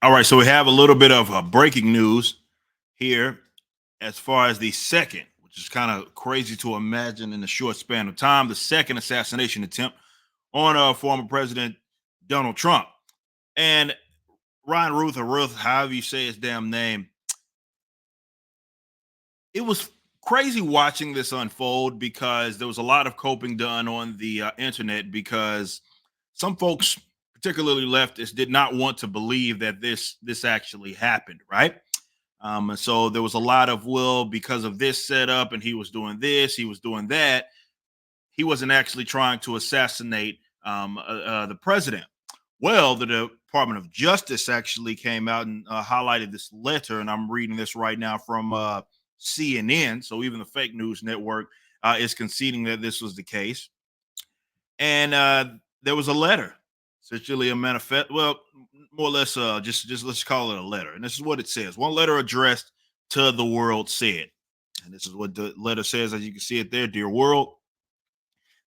All right, so we have a little bit of breaking news here as far as the second, which is kind of crazy to imagine in a short span of time, the second assassination attempt on former President Donald Trump. And Ryan Ruth or Ruth, however you say his damn name, it was crazy watching this unfold because there was a lot of coping done on the internet because some folks, particularly leftists, did not want to believe that this actually happened, right? And so there was a lot of, well, because of this setup, and he was doing this, he was doing that. He wasn't actually trying to assassinate the president. Well, the Department of Justice actually came out and highlighted this letter, and I'm reading this right now from CNN. So even the fake news network is conceding that this was the case. And there was a letter, essentially a manifest. Well, more or less, just let's call it a letter. And this is what it says: one letter addressed to the world said, and this is what the letter says, as you can see it there, dear world.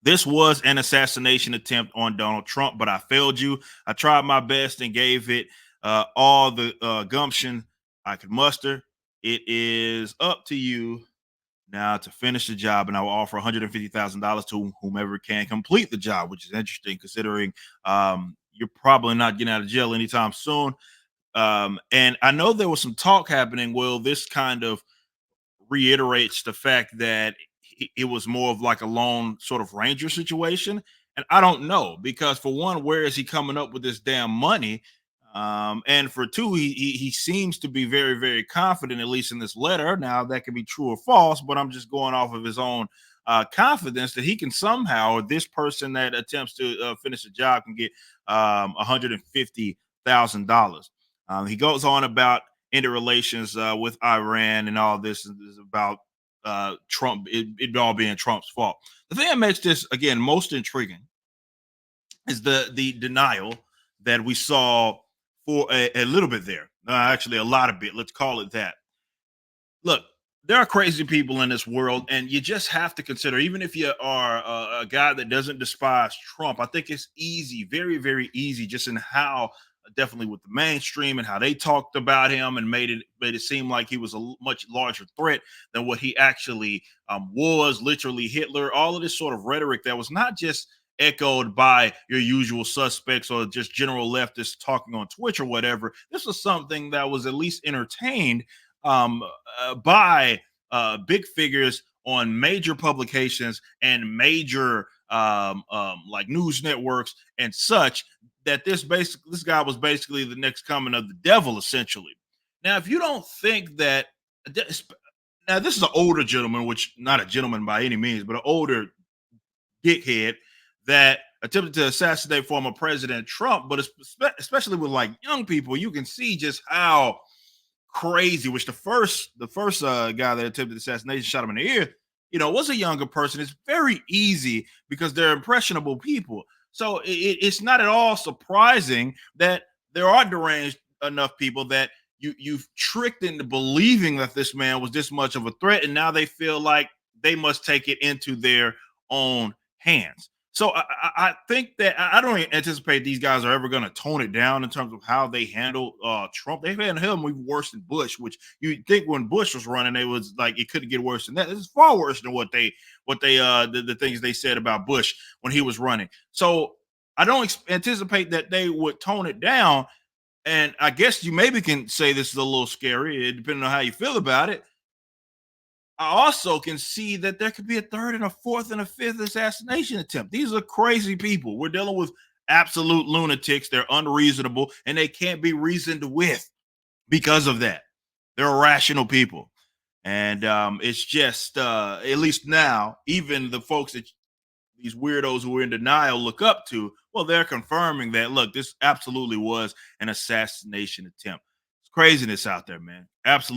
This was an assassination attempt on Donald Trump, but I failed you. I tried my best and gave it all the gumption I could muster. It is up to you now to finish the job, and I will offer $150,000 to whomever can complete the job, which is interesting considering you're probably not getting out of jail anytime soon. And I know there was some talk happening. Well, this kind of reiterates the fact that it was more of like a lone sort of ranger situation. And I don't know because for one, where is he coming up with this damn money? And for two, he seems to be very, very confident, at least in this letter. Now that could be true or false, but I'm just going off of his own confidence that he can somehow, or this person that attempts to finish the job can get $150,000. He goes on about interrelations with Iran and all this is about Trump, it all being Trump's fault. The thing that makes this again most intriguing is the denial that we saw for a little bit there. Actually, a lot of bit. Let's call it that. Look, there are crazy people in this world, and you just have to consider, even if you are a guy that doesn't despise Trump, I think it's easy, very, very easy, just in how definitely with the mainstream and how they talked about him and made it seem like he was a much larger threat than what he actually was. Literally, Hitler. All of this sort of rhetoric that was not just echoed by your usual suspects or just general leftists talking on Twitch or whatever. This was something that was at least entertained by big figures on major publications and major like news networks and such. That this guy was basically the next coming of the devil, essentially. Now, if you don't think that, now this is an older gentleman, which not a gentleman by any means, but an older dickhead that attempted to assassinate former President Trump, but especially with like young people, you can see just how crazy. Which the first guy that attempted assassination shot him in the ear, was a younger person. It's very easy because they're impressionable people. So it's not at all surprising that there are deranged enough people that you've tricked into believing that this man was this much of a threat, and now they feel like they must take it into their own hands. So I think that I don't anticipate these guys are ever going to tone it down in terms of how they handle Trump. They've handled him even worse than Bush, which you think when Bush was running, it was like it couldn't get worse than that. This is far worse than what they the things they said about Bush when he was running. So I don't anticipate that they would tone it down. And I guess you maybe can say this is a little scary, depending on how you feel about it. I also can see that there could be a third and a fourth and a fifth assassination attempt. These are crazy people. We're dealing with absolute lunatics. They're unreasonable and they can't be reasoned with because of that. They're irrational people. And it's just, at least now, even the folks that these weirdos who are in denial look up to, well, they're confirming that, look, this absolutely was an assassination attempt. It's craziness out there, man. Absolutely.